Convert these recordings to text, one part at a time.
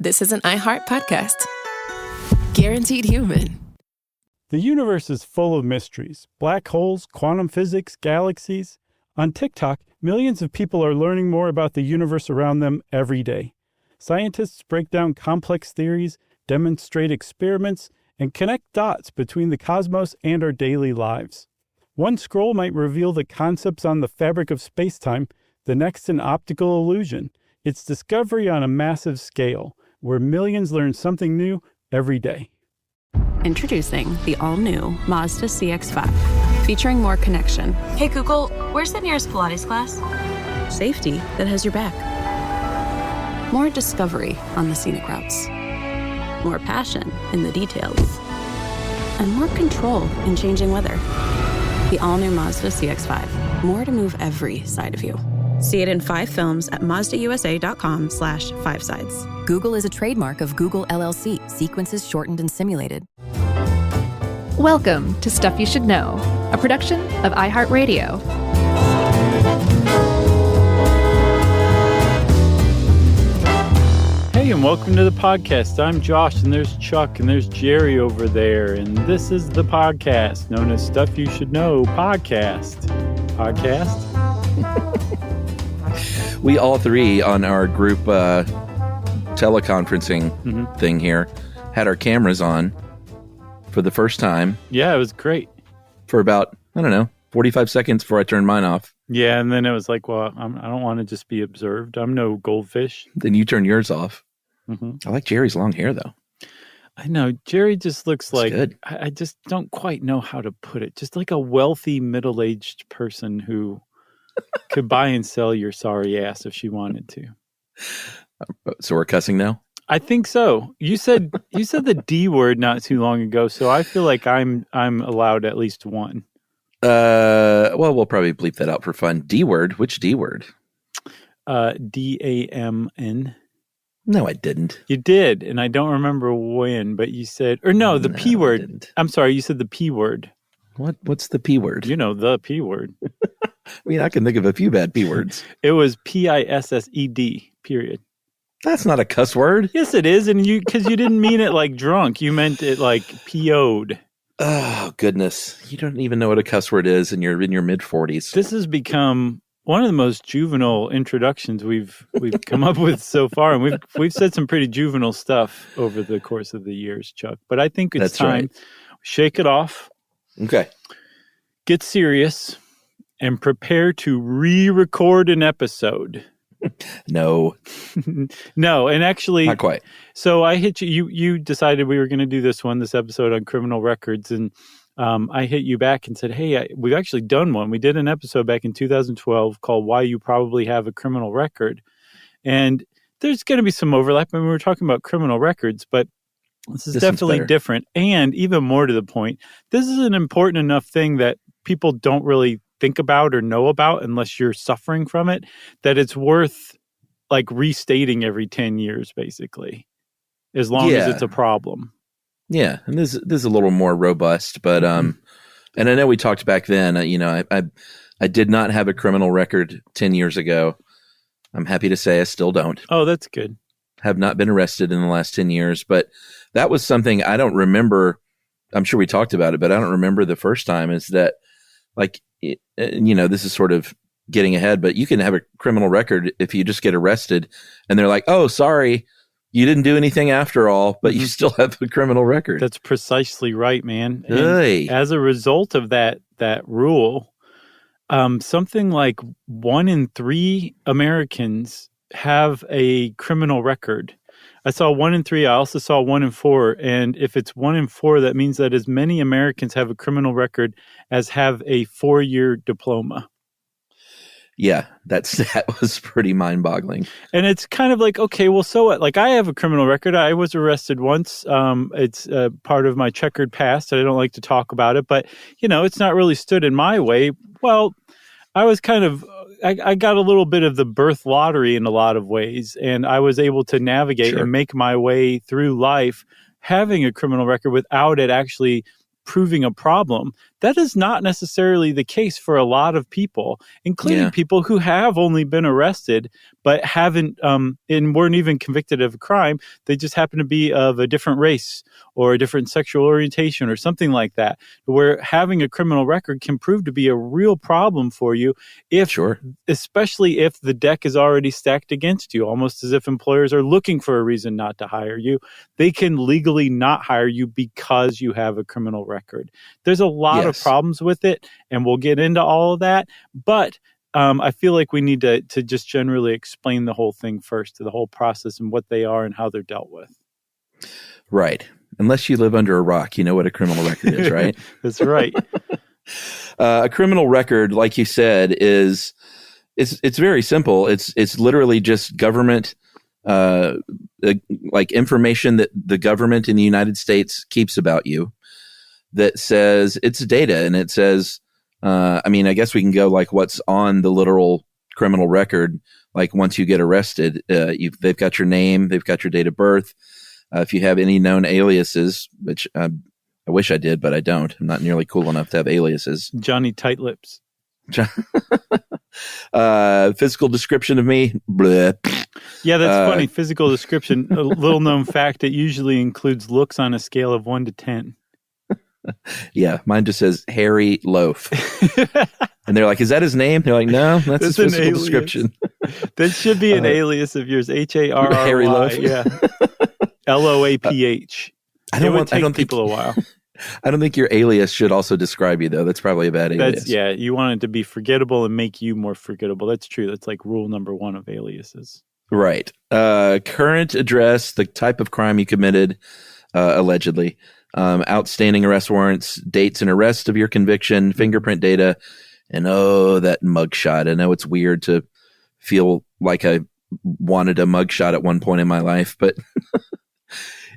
this is an iHeart podcast. Guaranteed human. The universe is full of mysteries. Black holes, quantum physics, galaxies. On TikTok, millions of people are learning more about the universe around them every day. Scientists break down complex theories, demonstrate experiments, and connect dots between the cosmos and our daily lives. One scroll might reveal the concepts on the fabric of space-time, the next an optical illusion. It's discovery on a massive scale, where millions learn something new every day. Introducing the all-new Mazda CX-5, featuring more connection. Hey Google, where's the nearest Pilates class? Safety that has your back. More discovery on the scenic routes. More passion in the details. And more control in changing weather. The all-new Mazda CX-5. More to move every side of you. See it in 5 films at MazdaUSA.com/5sides. Google is a trademark of Google LLC. Sequences shortened and simulated. Welcome to Stuff You Should Know, a production of iHeartRadio. Hey, and welcome to the podcast. I'm Josh, and there's Chuck, and there's Jerry over there, and this is the podcast known as Stuff You Should Know Podcast. We all three on our group teleconferencing thing here had our cameras on for the first time. Yeah, it was great. For about, 45 seconds before I turned mine off. Yeah, and then it was like, well, I don't want to just be observed. I'm no goldfish. Then you turned yours off. Mm-hmm. I like Jerry's long hair, though. I know. Jerry just looks like, good. I just don't quite know how to put it. Just like a wealthy, middle-aged person who could buy and sell your sorry ass if she wanted to. So we're cussing now? I think so. You said the D word not too long ago, so I feel like I'm allowed at least one. Well, we'll probably bleep that out for fun. D word? Which D word? DAMN. No, I didn't. You did, and I don't remember when, but you said, or no, the P word. I'm sorry, you said the P word. What's the P word? You know, the P word. I mean, I can think of a few bad P words. It was PISSED, period. That's not a cuss word. Yes, it is, and because you didn't mean it like drunk. You meant it like PO'd. Oh, goodness. You don't even know what a cuss word is, and you're in your mid-40s. This has become one of the most juvenile introductions we've come up with so far, and we've said some pretty juvenile stuff over the course of the years, Chuck. But I think it's time. Right. Shake it off. Okay. Get serious. And prepare to re-record an episode. No. No, and actually... Not quite. So I hit you. You decided we were going to do this episode on criminal records, and I hit you back and said, hey, we've actually done one. We did an episode back in 2012 called Why You Probably Have a Criminal Record. And there's going to be some overlap. I mean, we were talking about criminal records, but this is definitely different. And even more to the point, this is an important enough thing that people don't really think about or know about unless you're suffering from it, that it's worth like restating every 10 years, basically, as long as it's a problem. Yeah. And this is a little more robust, but, and I know we talked back then, I did not have a criminal record 10 years ago. I'm happy to say I still don't. Oh, that's good. Have not been arrested in the last 10 years, but that was something I don't remember. I'm sure we talked about it, but I don't remember the first time is that like, this is sort of getting ahead, but you can have a criminal record if you just get arrested and they're like, oh, sorry, you didn't do anything after all, but you still have a criminal record. That's precisely right, man. And as a result of that rule, something like 1 in 3 Americans have a criminal record. I saw 1 in 3. I also saw 1 in 4. And if it's 1 in 4, that means that as many Americans have a criminal record as have a 4-year diploma. Yeah, that was pretty mind-boggling. And it's kind of like, okay, well, so what? Like, I have a criminal record. I was arrested once. It's part of my checkered past. I don't like to talk about it, but, it's not really stood in my way. Well, I was kind of, I got a little bit of the birth lottery in a lot of ways, and I was able to navigate and make my way through life having a criminal record without it actually proving a problem. That is not necessarily the case for a lot of people, including people who have only been arrested but haven't and weren't even convicted of a crime. They just happen to be of a different race or a different sexual orientation or something like that, where having a criminal record can prove to be a real problem for you especially if the deck is already stacked against you, almost as if employers are looking for a reason not to hire you. They can legally not hire you because you have a criminal record. There's a lot of problems with it, and we'll get into all of that. But I feel like we need to just generally explain the whole thing first, the whole process and what they are and how they're dealt with. Right. Unless you live under a rock, you know what a criminal record is, right? That's right. A criminal record, like you said, it's very simple. It's literally just government, like information that the government in the United States keeps about you that says it's data, and it says, I mean, I guess we can go like what's on the literal criminal record. Like once you get arrested, they've got your name, they've got your date of birth. If you have any known aliases, which I wish I did, but I don't. I'm not nearly cool enough to have aliases. Johnny Tight Lips. Physical description of me. Bleh. Yeah, that's funny. Physical description. A little known fact, it usually includes looks on a scale of 1 to 10. Yeah, mine just says hairy loaf. And they're like, is that his name? They're like, no, that's his physical description. That should be an alias of yours. Harry. Hairy loaf. Yeah. LOAPH. I don't think people a while. I don't think your alias should also describe you, though. That's probably a bad alias. Yeah, you want it to be forgettable and make you more forgettable. That's true. That's like rule number 1 of aliases. Right. Current address, the type of crime you committed, allegedly. Outstanding arrest warrants, dates and arrest of your conviction, fingerprint data, and that mugshot. I know it's weird to feel like I wanted a mugshot at one point in my life, but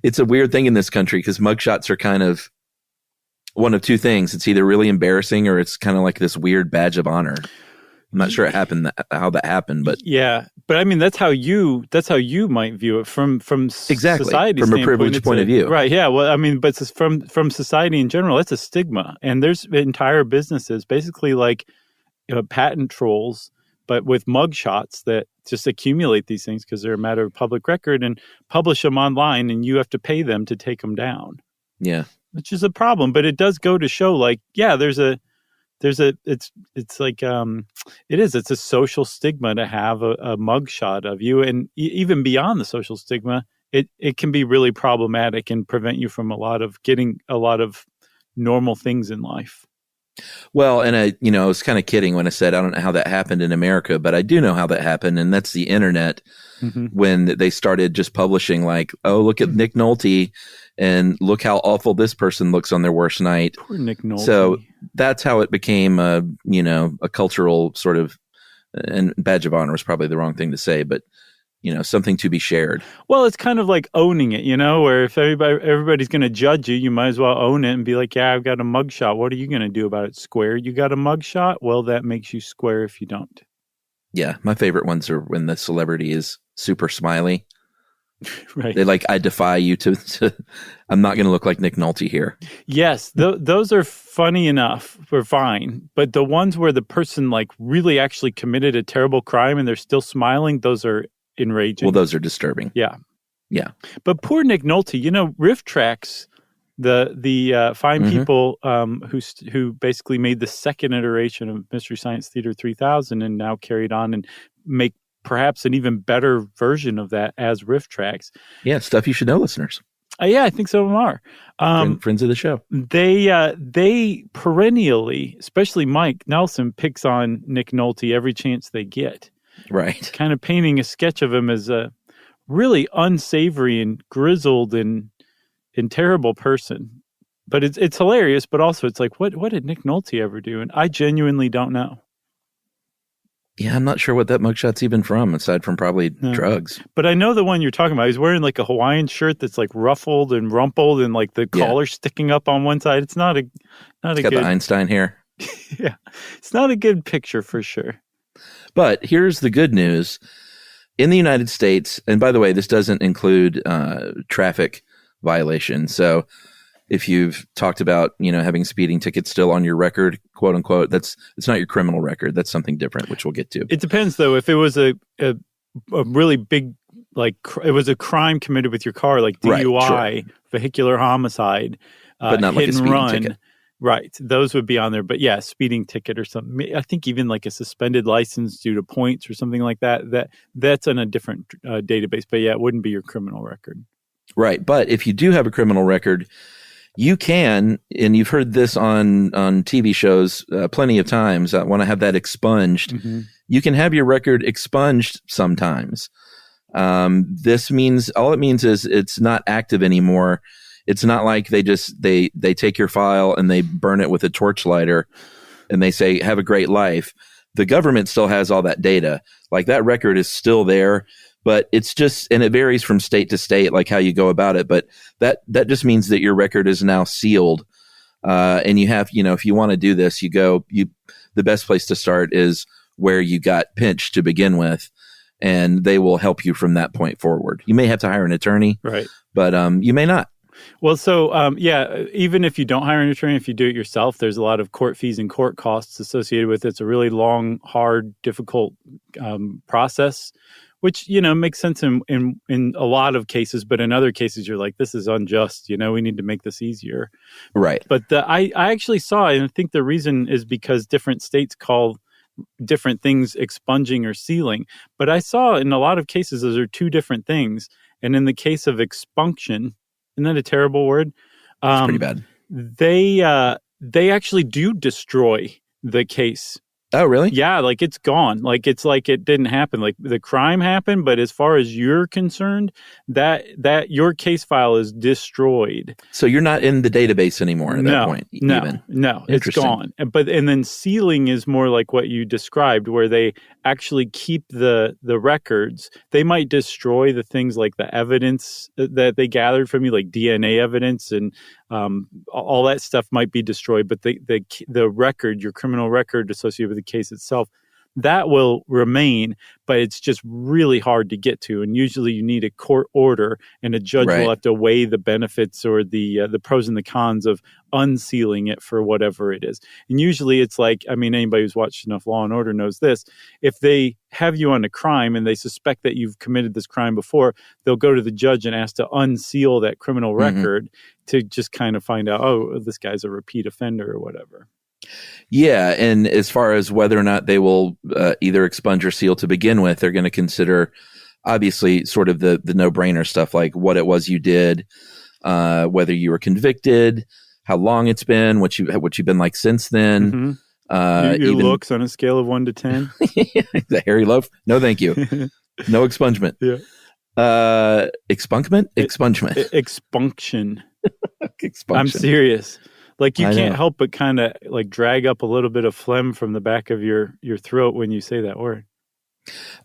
it's a weird thing in this country because mugshots are kind of one of two things. It's either really embarrassing or it's kind of like this weird badge of honor. I'm not sure how that happened, but yeah. But I mean, that's how you might view it from exactly society from a privileged point of view, right? Yeah. Well, I mean, but it's from society in general, it's a stigma, and there's entire businesses basically like patent trolls, but with mugshots that just accumulate these things because they're a matter of public record and publish them online, and you have to pay them to take them down. Yeah, which is a problem, but it does go to show, like, yeah, it's a social stigma to have a mugshot of you, and even beyond the social stigma, it can be really problematic and prevent you from getting a lot of normal things in life. Well, and I was kind of kidding when I said I don't know how that happened in America, but I do know how that happened, and that's the internet. Mm-hmm. When they started just publishing, like, oh, look at Nick Nolte, and look how awful this person looks on their worst night. Poor Nick Nolte. So that's how it became a cultural sort of, and badge of honor was probably the wrong thing to say, but something to be shared. Well, it's kind of like owning it, where if everybody's going to judge you, you might as well own it and be like, yeah, I've got a mugshot. What are you going to do about it? Square? You got a mugshot? Well, that makes you square if you don't. Yeah, my favorite ones are when the celebrity is super smiley. Right. They like, I defy you to I'm not going to look like Nick Nolte here. Yes, those are funny enough. We're fine. But the ones where the person like really actually committed a terrible crime and they're still smiling, those are enraging. Well, those are disturbing. Yeah. Yeah. But poor Nick Nolte, RiffTrax, the fine mm-hmm. people who basically made the second iteration of Mystery Science Theater 3000 and now carried on and make perhaps an even better version of that as RiffTrax. Yeah, stuff you should know, listeners. Yeah, I think some of them are. Friends of the show. They perennially, especially Mike Nelson, picks on Nick Nolte every chance they get. Right. Kind of painting a sketch of him as a really unsavory and grizzled and terrible person. But it's hilarious, but also it's like, what did Nick Nolte ever do? And I genuinely don't know. Yeah, I'm not sure what that mugshot's even from, aside from probably drugs. But I know the one you're talking about. He's wearing like a Hawaiian shirt that's like ruffled and rumpled and like the collar sticking up on one side. It's not a got good... the Einstein hair. Yeah, it's not a good picture for sure. But here's the good news. In the United States, and by the way, this doesn't include traffic violations. So if you've talked about, having speeding tickets still on your record, quote unquote, it's not your criminal record. That's something different, which we'll get to. It depends though. If it was a a really big, like it was a crime committed with your car, like DUI, Right, sure. vehicular homicide, But not like a hit and speeding run. ticket. Right. Those would be on there. But yeah, speeding ticket or something. I think even like a suspended license due to points or something like that, that's on a different database. But yeah, it wouldn't be your criminal record. Right. But if you do have a criminal record, you can, and you've heard this on TV shows plenty of times, want to have that expunged. Mm-hmm. You can have your record expunged sometimes. This means, all it means is it's not active anymore. It's not like they take your file and they burn it with a torchlighter and they say, have a great life. The government still has all that data. Like that record is still there, but it's just, and it varies from state to state, like how you go about it. But that just means that your record is now sealed. And you have, if you want to do this, the best place to start is where you got pinched to begin with, and they will help you from that point forward. You may have to hire an attorney, right? But you may not. Well, so even if you don't hire an attorney, if you do it yourself, there's a lot of court fees and court costs associated with it. It's a really long, hard, difficult process, which makes sense in a lot of cases. But in other cases, you're like, this is unjust. We need to make this easier, right? But I actually saw, and I think the reason is because different states call different things expunging or sealing. But I saw in a lot of cases those are two different things. And in the case of expunction, isn't that a terrible word? It's pretty bad. They actually do destroy the case. Oh, really? Yeah, like it's gone. Like it's like it didn't happen. Like the crime happened, but as far as you're concerned, that your case file is destroyed. So you're not in the database anymore at that point. No, it's gone. And then sealing is more like what you described, where they actually keep the records. They might destroy the things like the evidence that they gathered from you, like DNA evidence and all that stuff might be destroyed, but the record, your criminal record associated with the case itself, that will remain, but it's just really hard to get to. And usually you need a court order, and a judge will have to weigh the benefits or the pros and the cons of unsealing it for whatever it is. And usually it's like, anybody who's watched enough Law and Order knows this. If they have you on a crime and they suspect that you've committed this crime before, they'll go to the judge and ask to unseal that criminal record to just kind of find out, oh, this guy's a repeat offender or whatever. Yeah, and as far as whether or not they will either expunge or seal to begin with, they're going to consider, obviously, sort of the no-brainer stuff like what it was you did, whether you were convicted, how long it's been, what you've been like since then. Mm-hmm. Your looks on a scale of 1 to 10. The hairy loaf? No, thank you. No expungement. Yeah. Expungement? Expungement. Expunction. Expunction. I'm serious. Like you can't help but kind of like drag up a little bit of phlegm from the back of your throat when you say that word.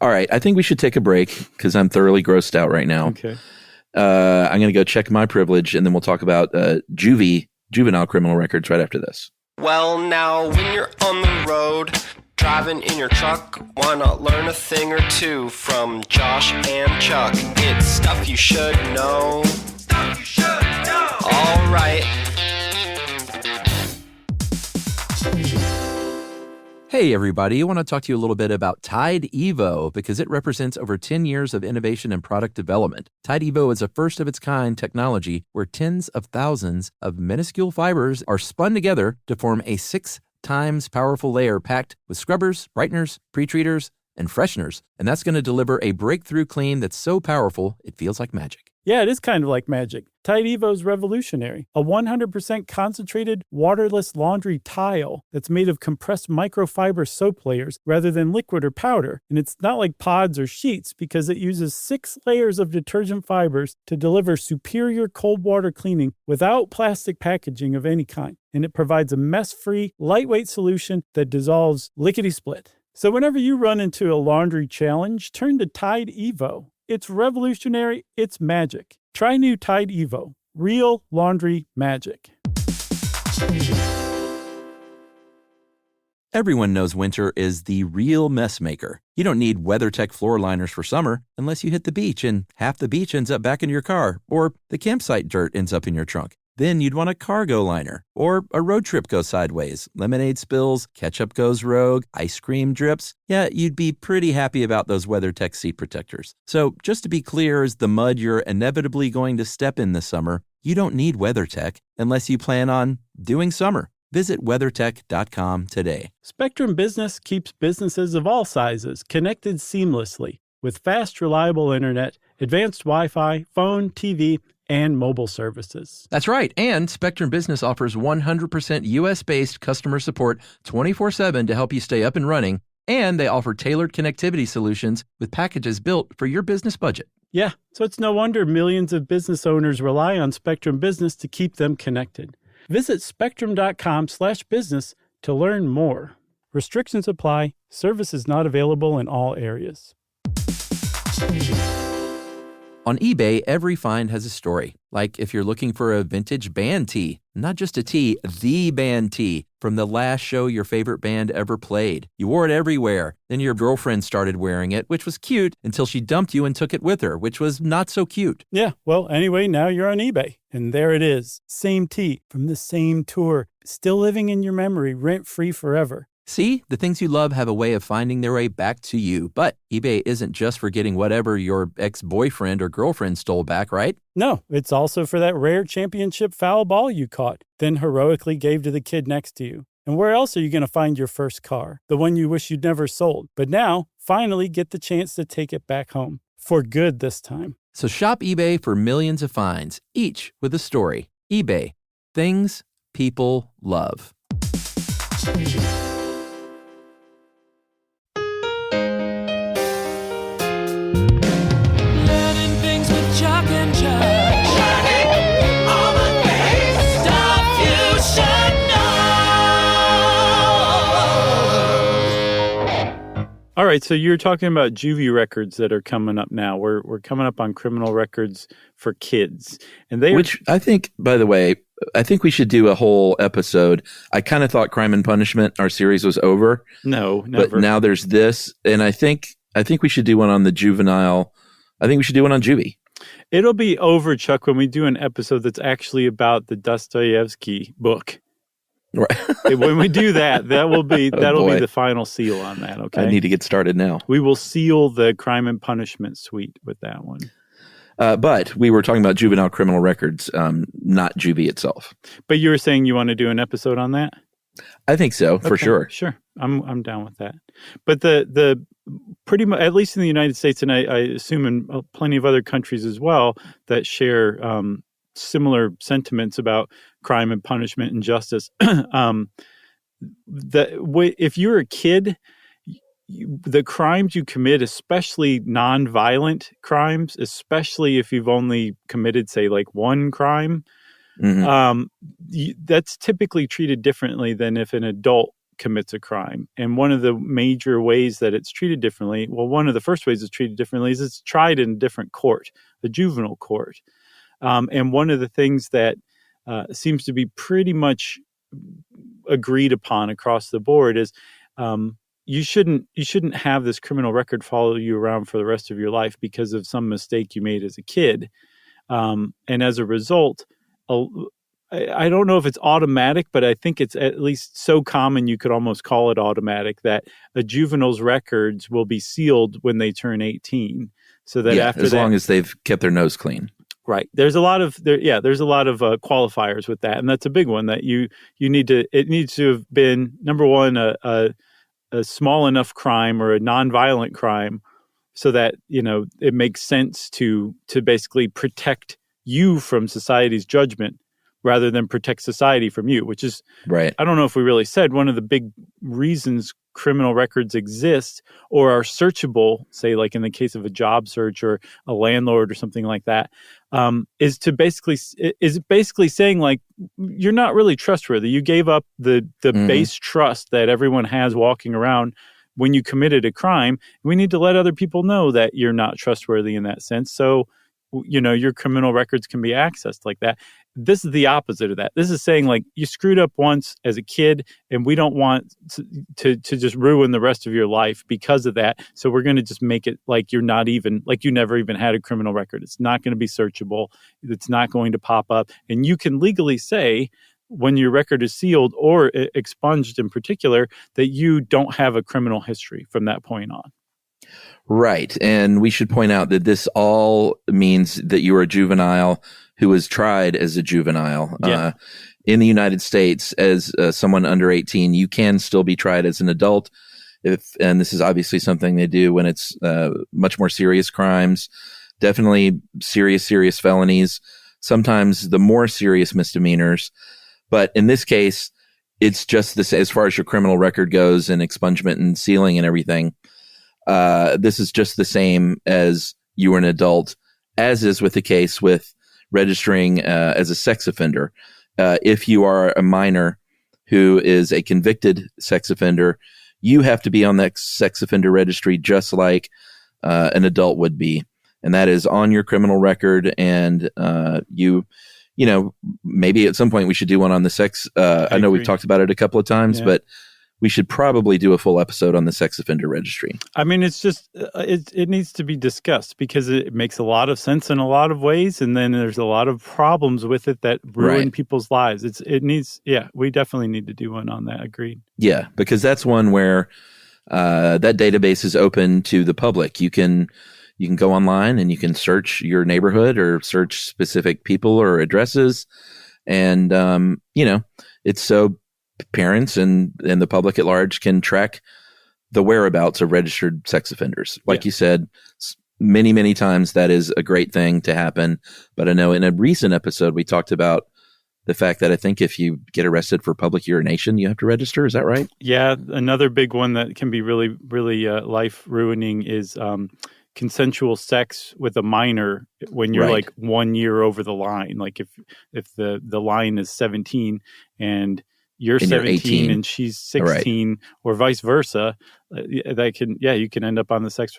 All right. I think we should take a break because I'm thoroughly grossed out right now. Okay. I'm going to go check my privilege, and then we'll talk about juvenile criminal records right after this. Well, now, when you're on the road, driving in your truck, why not learn a thing or two from Josh and Chuck? It's stuff you should know. Stuff you should know. All right. Hey everybody, I want to talk to you a little bit about Tide Evo because it represents over 10 years of innovation and product development. Tide Evo is a first-of-its-kind technology where tens of thousands of minuscule fibers are spun together to form a 6 times powerful layer packed with scrubbers, brighteners, pre-treaters, and fresheners. And that's going to deliver a breakthrough clean that's so powerful it feels like magic. Yeah, it is kind of like magic. Tide Evo is revolutionary. A 100% concentrated, waterless laundry tile that's made of compressed microfiber soap layers rather than liquid or powder. And it's not like pods or sheets because it uses 6 layers of detergent fibers to deliver superior cold water cleaning without plastic packaging of any kind. And it provides a mess-free, lightweight solution that dissolves lickety-split. So whenever you run into a laundry challenge, turn to Tide Evo. It's revolutionary. It's magic. Try new Tide Evo. Real laundry magic. Everyone knows winter is the real mess maker. You don't need WeatherTech floor liners for summer unless you hit the beach and half the beach ends up back in your car or the campsite dirt ends up in your trunk. Then you'd want a cargo liner or a road trip go sideways. Lemonade spills, ketchup goes rogue, ice cream drips. Yeah, you'd be pretty happy about those WeatherTech seat protectors. So just to be clear, as the mud you're inevitably going to step in this summer, you don't need WeatherTech unless you plan on doing summer. Visit WeatherTech.com today. Spectrum Business keeps businesses of all sizes connected seamlessly with fast, reliable internet, advanced Wi-Fi, phone, TV, and mobile services. That's right. And Spectrum Business offers 100% U.S.-based customer support 24/7 to help you stay up and running. And they offer tailored connectivity solutions with packages built for your business budget. Yeah, so it's no wonder millions of business owners rely on Spectrum Business to keep them connected. Visit spectrum.com/business to learn more. Restrictions apply. Services not available in all areas. On eBay, every find has a story. Like if you're looking for a vintage band tee, not just a tee, the band tee from the last show your favorite band ever played. You wore it everywhere. Then your girlfriend started wearing it, which was cute, until she dumped you and took it with her, which was not so cute. Yeah, well, anyway, now you're on eBay. And there it is. Same tee from the same tour. Still living in your memory, rent-free forever. See, the things you love have a way of finding their way back to you. But eBay isn't just for getting whatever your ex-boyfriend or girlfriend stole back, right? No, it's also for that rare championship foul ball you caught, then heroically gave to the kid next to you. And where else are you going to find your first car? The one you wish you'd never sold. But now, finally get the chance to take it back home. For good this time. So shop eBay for millions of finds, each with a story. eBay. Things people love. All right, so you're talking about juvie records that are coming up now. We're coming up on criminal records for kids, and which I think, by the way, I think we should do a whole episode. I kind of thought Crime and Punishment, our series, was over. No, never. But now there's this, and I think we should do one on the juvenile. I think we should do one on juvie. It'll be over, Chuck, when we do an episode that's actually about the Dostoevsky book. Right. When we do that, that'll be the final seal on that. Okay, I need to get started now. We will seal the Crime and Punishment suite with that one. But we were talking about juvenile criminal records, not juvie itself. But you were saying you want to do an episode on that? I think so, for sure. Sure, I'm down with that. But the pretty much, at least in the United States, and I assume in plenty of other countries as well, that share similar sentiments about crime and punishment and justice. If you're a kid, the crimes you commit, especially nonviolent crimes, especially if you've only committed, say, like one crime, that's typically treated differently than if an adult commits a crime. And one of the major ways that it's treated differently, one of the first ways it's treated differently is it's tried in a different court, a juvenile court. And one of the things that seems to be pretty much agreed upon across the board is you shouldn't have this criminal record follow you around for the rest of your life because of some mistake you made as a kid. And as a result, I don't know if it's automatic, but I think it's at least so common you could almost call it automatic that a juvenile's records will be sealed when they turn 18. So that after as long as they've kept their nose clean. Right. There's a lot of qualifiers with that, and that's a big one that you need to. It needs to have been, number one, a small enough crime or a nonviolent crime, so that it makes sense to basically protect you from society's judgment rather than protect society from you, which is right. I don't know if we really said one of the big reasons criminal records exist or are searchable, say like in the case of a job search or a landlord or something like that, is basically saying like you're not really trustworthy. You gave up the base trust that everyone has walking around when you committed a crime. We need to let other people know that you're not trustworthy in that sense. So your criminal records can be accessed like that. This is the opposite of that. This is saying, like, you screwed up once as a kid, and we don't want to just ruin the rest of your life because of that. So we're going to just make it like you never even had a criminal record. It's not going to be searchable. It's not going to pop up. And you can legally say, when your record is sealed or expunged in particular, that you don't have a criminal history from that point on. Right. And we should point out that this all means that you are a juvenile who was tried as a juvenile. Yeah. In the United States, as someone under 18, you can still be tried as an adult. And this is obviously something they do when it's much more serious crimes, definitely serious felonies, sometimes the more serious misdemeanors. But in this case, it's just this, as far as your criminal record goes and expungement and sealing and everything. This is just the same as you were an adult, as is with the case with registering as a sex offender. If you are a minor who is a convicted sex offender, you have to be on that sex offender registry just like an adult would be. And that is on your criminal record. And maybe at some point we should do one on the sex. I know we've talked about it a couple of times, but we should probably do a full episode on the sex offender registry. I mean, it's just, it needs to be discussed because it makes a lot of sense in a lot of ways. And then there's a lot of problems with it that ruin people's lives. We definitely need to do one on that. Agreed. Yeah, because that's one where that database is open to the public. You can go online and you can search your neighborhood or search specific people or addresses. And, it's so parents and the public at large can track the whereabouts of registered sex offenders. Like you said, many, many times that is a great thing to happen. But I know in a recent episode, we talked about the fact that I think if you get arrested for public urination, you have to register. Is that right? Yeah. Another big one that can be really, really life ruining is consensual sex with a minor when you're like 1 year over the line. Like if the line is 17 and you're 17 and she's 16 or vice versa, you can end up on the sex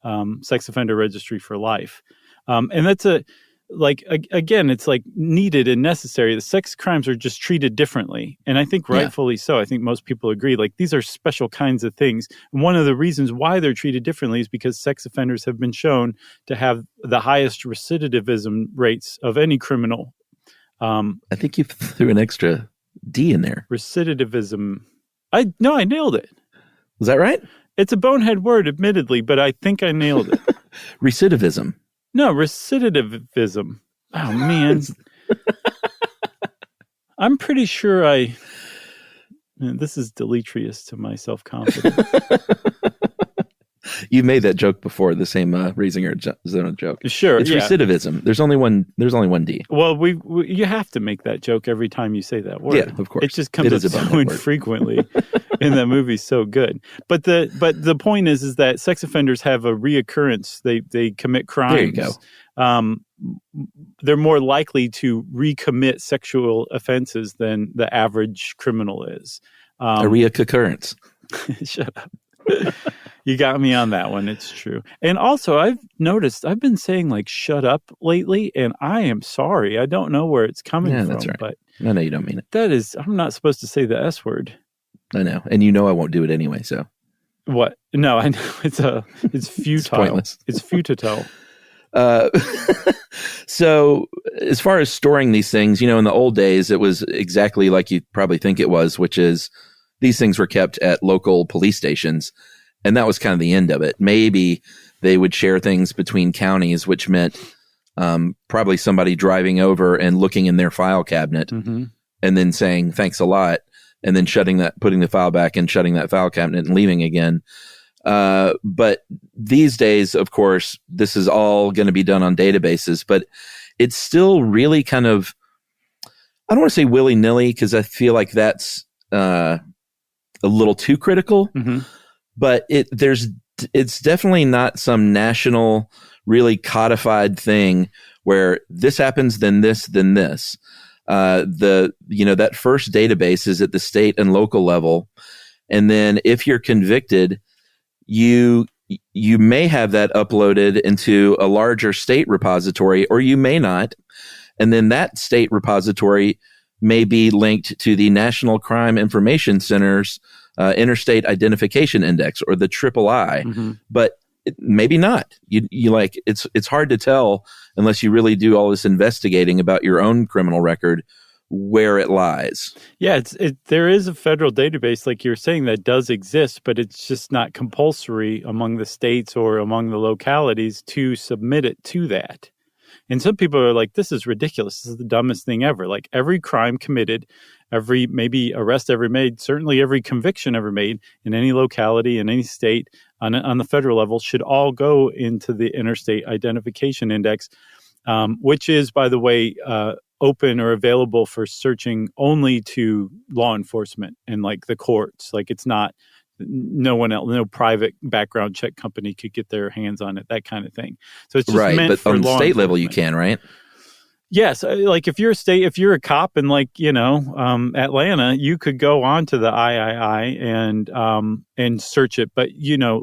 offender registry for life. And that's again, it's like needed and necessary. The sex crimes are just treated differently. And I think rightfully so. I think most people agree, like, these are special kinds of things. And one of the reasons why they're treated differently is because sex offenders have been shown to have the highest recidivism rates of any criminal. I think you threw an extra D in there. Recidivism. I nailed it. Was that right? It's a bonehead word, admittedly, but I think I nailed it. Recidivism. No, recidivism. Oh, man. I'm pretty sure this is deleterious to my self-confidence. You made that joke before, the same Raising Arizona joke. Sure, it's recidivism. There's only one D. Well, you have to make that joke every time you say that word. Yeah, of course. It just comes up so infrequently, and that movie's so good. But the point is that sex offenders have a reoccurrence. They commit crimes. There you go. They're more likely to recommit sexual offenses than the average criminal is. A reoccurrence. Shut up. You got me on that one. It's true. And also, I've noticed I've been saying like "shut up" lately, and I am sorry. I don't know where it's coming from. That's right. But I know you don't mean it. I'm not supposed to say the S word. I know, and I won't do it anyway. So what? No, I know it's futile. It's pointless. It's futile. So as far as storing these things, in the old days, it was exactly like you probably think it was, which is these things were kept at local police stations. And that was kind of the end of it. Maybe they would share things between counties, which meant probably somebody driving over and looking in their file cabinet and then saying, thanks a lot, and then putting the file back and shutting that file cabinet and leaving again. But these days, of course, this is all going to be done on databases, but it's still really kind of, I don't want to say willy-nilly because I feel like that's a little too critical. But it's definitely not some national, really codified thing where this happens, then this, then this. That first database is at the state and local level, and then if you're convicted, you you may have that uploaded into a larger state repository, or you may not. And then that state repository may be linked to the National Crime Information Center's Interstate Identification Index, or the III, but maybe not. You like, it's hard to tell unless you really do all this investigating about your own criminal record where it lies. Yeah, there is a federal database, like you're saying, that does exist, but it's just not compulsory among the states or among the localities to submit it to that. And some people are like, this is ridiculous. This is the dumbest thing ever. Like, every crime committed, every maybe arrest ever made, certainly every conviction ever made in any locality, in any state, on the federal level, should all go into the Interstate Identification Index, which is, by the way, open or available for searching only to law enforcement and like the courts. Like, it's not, no one else, no private background check company could get their hands on it, that kind of thing. So it's just meant but for on the law state level, you enforcement. can, right? Yes, like if you're a cop in, like, Atlanta, you could go on to the III and search it. But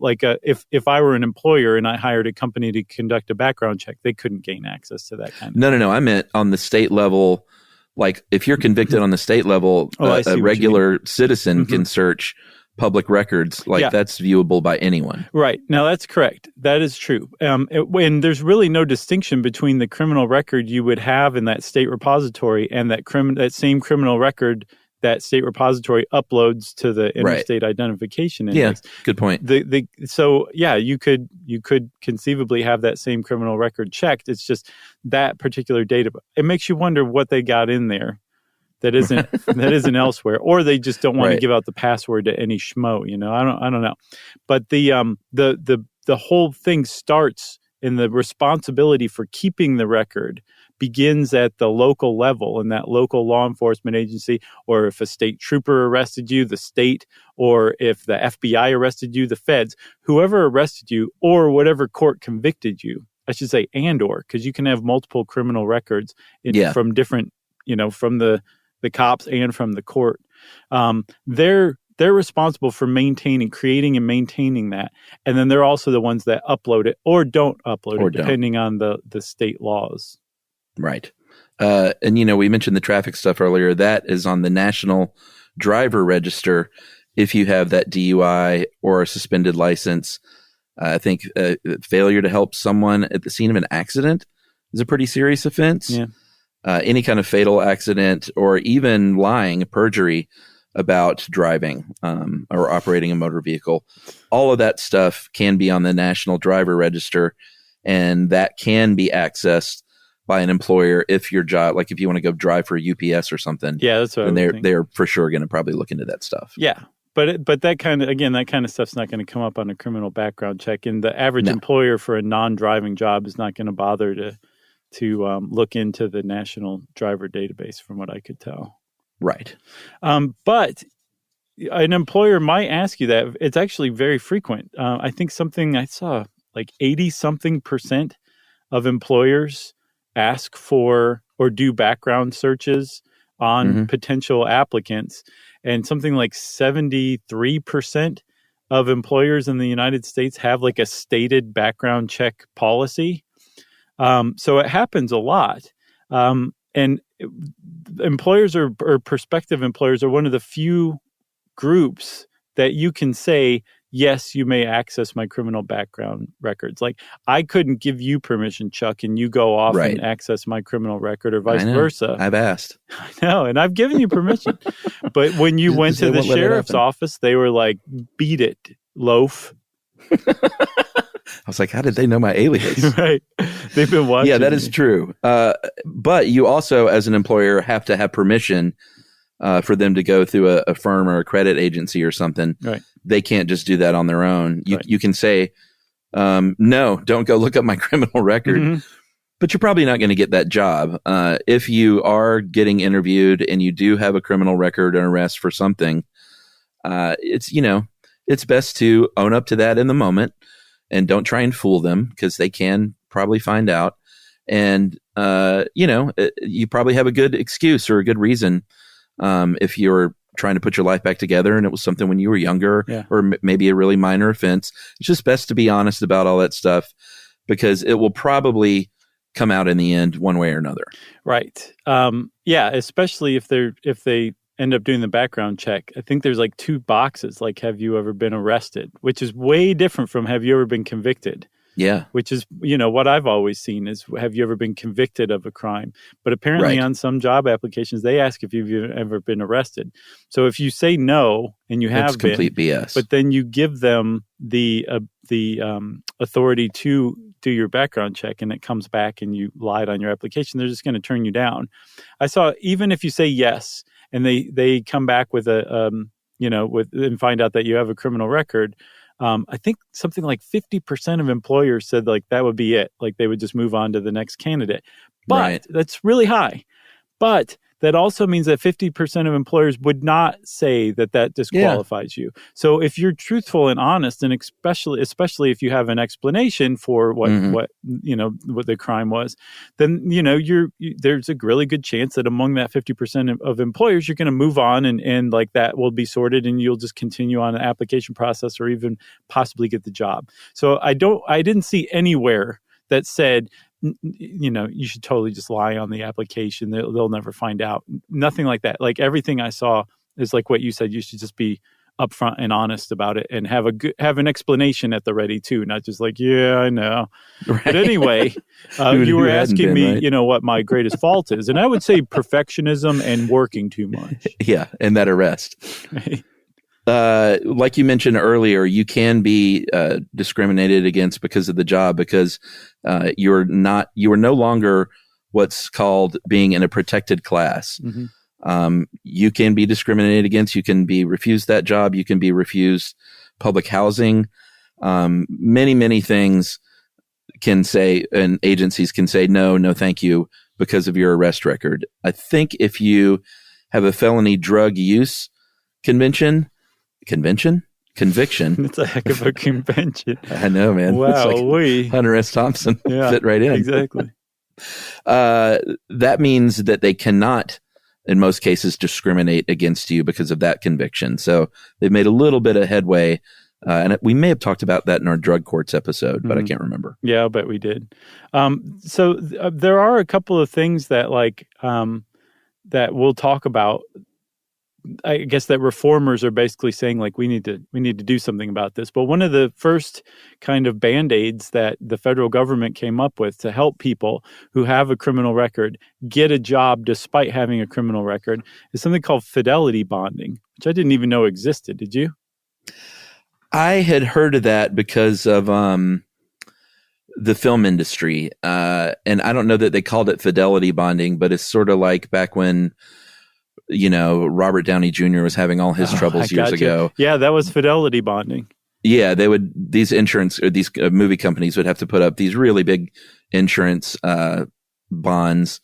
like if I were an employer and I hired a company to conduct a background check, they couldn't gain access to that kind of No. I meant on the state level. Like, if you're convicted on the state level, a regular citizen can search public records. Like, that's viewable by anyone. Right. Now, that's correct. That is true. And there's really no distinction between the criminal record you would have in that state repository and that same criminal record that state repository uploads to the Interstate Identification Index. Yeah, good point. So you could conceivably have that same criminal record checked. It's just that particular data. It makes you wonder what they got in there that isn't elsewhere, or they just don't want to give out the password to any schmo. I don't know. But the whole thing starts in the responsibility for keeping the record begins at the local level, in that local law enforcement agency, or if a state trooper arrested you, the state, or if the FBI arrested you, the feds, whoever arrested you, or whatever court convicted you. I should say, because you can have multiple criminal records from different, from the cops and from the court. They're responsible for creating and maintaining that. And then they're also the ones that upload it or don't upload it, depending on the state laws. Right. And, we mentioned the traffic stuff earlier. That is on the National Driver Register. If you have that DUI or a suspended license, I think failure to help someone at the scene of an accident is a pretty serious offense. Yeah. Any kind of fatal accident, or even lying, perjury about driving or operating a motor vehicle. All of that stuff can be on the National Driver Register, and that can be accessed by an employer if your job, like if you want to go drive for UPS or something. Yeah, that's what they're for sure going to probably look into that stuff. Yeah. But that kind of stuff's not going to come up on a criminal background check, and the average employer for a non-driving job is not going to bother to look into the National Driver Database, from what I could tell. Right. But an employer might ask you that. It's actually very frequent. I think something I saw, like 80-something% of employers ask for or do background searches on potential applicants. And something like 73% of employers in the United States have like a stated background check policy. So it happens a lot. And employers or prospective employers are one of the few groups that you can say, yes, you may access my criminal background records. Like, I couldn't give you permission, Chuck, and you go off and access my criminal record, or vice versa. I've asked. I know, and I've given you permission. But when you went to the sheriff's office, they were like, beat it, loaf. I was like, how did they know my alias? Right. They've been watching. Yeah, that is true. But you also, as an employer, have to have permission for them to go through a firm or a credit agency or something. Right. They can't just do that on their own. You can say, no, don't go look up my criminal record. But you're probably not going to get that job. If you are getting interviewed and you do have a criminal record or arrest for something, it's best to own up to that in the moment and don't try and fool them, because they can probably find out. And, you probably have a good excuse or a good reason if you're trying to put your life back together and it was something when you were younger, or maybe a really minor offense. It's just best to be honest about all that stuff, because it will probably come out in the end one way or another. Right. Especially if they end up doing the background check. I think there's like 2 boxes, like, have you ever been arrested, which is way different from have you ever been convicted. Yeah. Which is, what I've always seen is, have you ever been convicted of a crime? But apparently on some job applications, they ask if you've ever been arrested. So if you say no and you have been, complete BS. But then you give them the authority to do your background check and it comes back and you lied on your application, they're just going to turn you down. I saw, even if you say yes and they come back with and find out that you have a criminal record, I think something like 50% of employers said like that would be it. Like they would just move on to the next candidate. But that's really high. But that also means that 50% of employers would not say that disqualifies you. So if you're truthful and honest, and especially if you have an explanation for what the crime was, then there's a really good chance that among that 50% of employers, you're going to move on and like that will be sorted and you'll just continue on an application process or even possibly get the job. So I didn't see anywhere that said, you should totally just lie on the application. They'll never find out. Nothing like that. Like everything I saw is like what you said. You should just be upfront and honest about it and have an explanation at the ready too. Not just like, yeah, I know. Right. But anyway, you were asking me, what my greatest fault is. And I would say perfectionism and working too much. Yeah. And that arrest. Right. Like you mentioned earlier, you can be discriminated against because of the job, because you are no longer what's called being in a protected class. Mm-hmm. You can be discriminated against. You can be refused that job. You can be refused public housing. Many, many things can say, and agencies can say, no, thank you, because of your arrest record. I think if you have a felony drug use conviction. It's a heck of a convention. I know, man. Wow. It's like Hunter S. Thompson fit right in. Exactly. That means that they cannot, in most cases, discriminate against you because of that conviction. So they've made a little bit of headway. And we may have talked about that in our drug courts episode, but I can't remember. Yeah, I'll bet we did. So there are a couple of things that that we'll talk about. I guess that reformers are basically saying like we need to do something about this. But one of the first kind of band-aids that the federal government came up with to help people who have a criminal record get a job despite having a criminal record is something called fidelity bonding, which I didn't even know existed. Did you? I had heard of that because of the film industry. And I don't know that they called it fidelity bonding, but it's sort of like back when Robert Downey Jr. was having all his troubles years ago. Yeah, that was fidelity bonding. Yeah, these insurance or these movie companies would have to put up these really big insurance bonds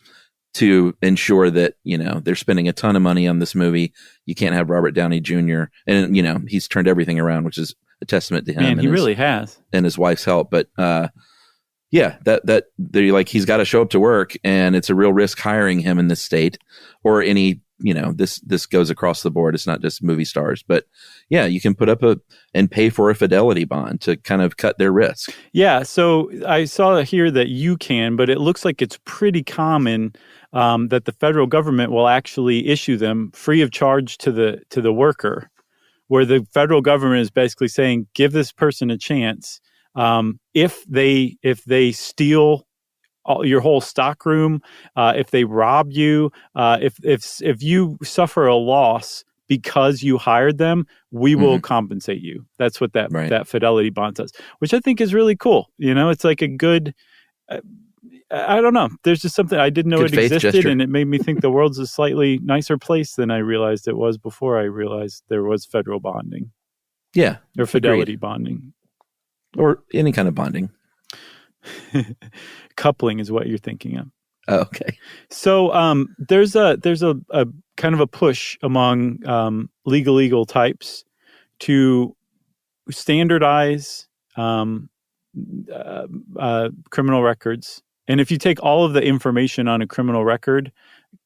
to ensure that, they're spending a ton of money on this movie. You can't have Robert Downey Jr. And, he's turned everything around, which is a testament to him. Man, he really has. And his wife's help. But, that they're like, he's got to show up to work, and it's a real risk hiring him in this state or any, this goes across the board. It's not just movie stars, but yeah, you can put up and pay for a fidelity bond to kind of cut their risk. Yeah. So I saw here that you can, but it looks like it's pretty common that the federal government will actually issue them free of charge to the worker, where the federal government is basically saying, give this person a chance. If they steal your whole stock room, if they rob you, if you suffer a loss because you hired them, we will compensate you. That's what that fidelity bond does, which I think is really cool. It's like a good, I don't know. There's just something I didn't know good it existed, gesture. and it made me think the world's a slightly nicer place than I realized it was before I realized there was federal bonding. Yeah. Or fidelity bonding. Or any kind of bonding. Coupling is what you're thinking of. Oh, okay. So there's a kind of a push among legal types to standardize criminal records. And if you take all of the information on a criminal record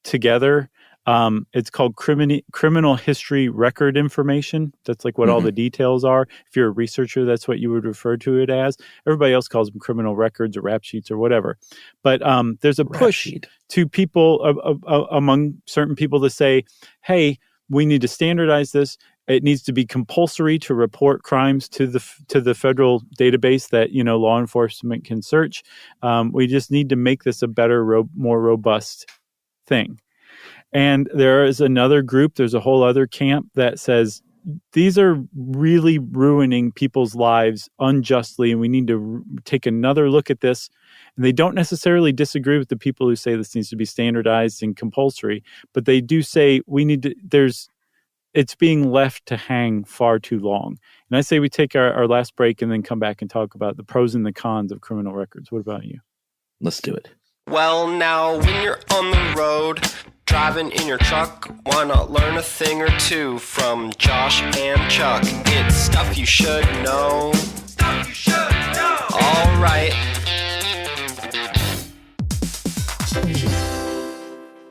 together, It's called criminal history record information. That's like what all the details are. If you're a researcher, that's what you would refer to it as. Everybody else calls them criminal records or rap sheets or whatever. But there's a push to people among certain people to say, hey, we need to standardize this. It needs to be compulsory to report crimes to the federal database that, law enforcement can search. We just need to make this a better, more robust thing. And there is another group, there's a whole other camp that says these are really ruining people's lives unjustly, and we need to take another look at this. And they don't necessarily disagree with the people who say this needs to be standardized and compulsory, but they do say it's being left to hang far too long. And I say we take our last break and then come back and talk about the pros and the cons of criminal records. What about you? Let's do it. Well, now when you're on the road, driving in your truck, why not learn a thing or two from Josh and Chuck? It's stuff you should know. Stuff you should know. All right.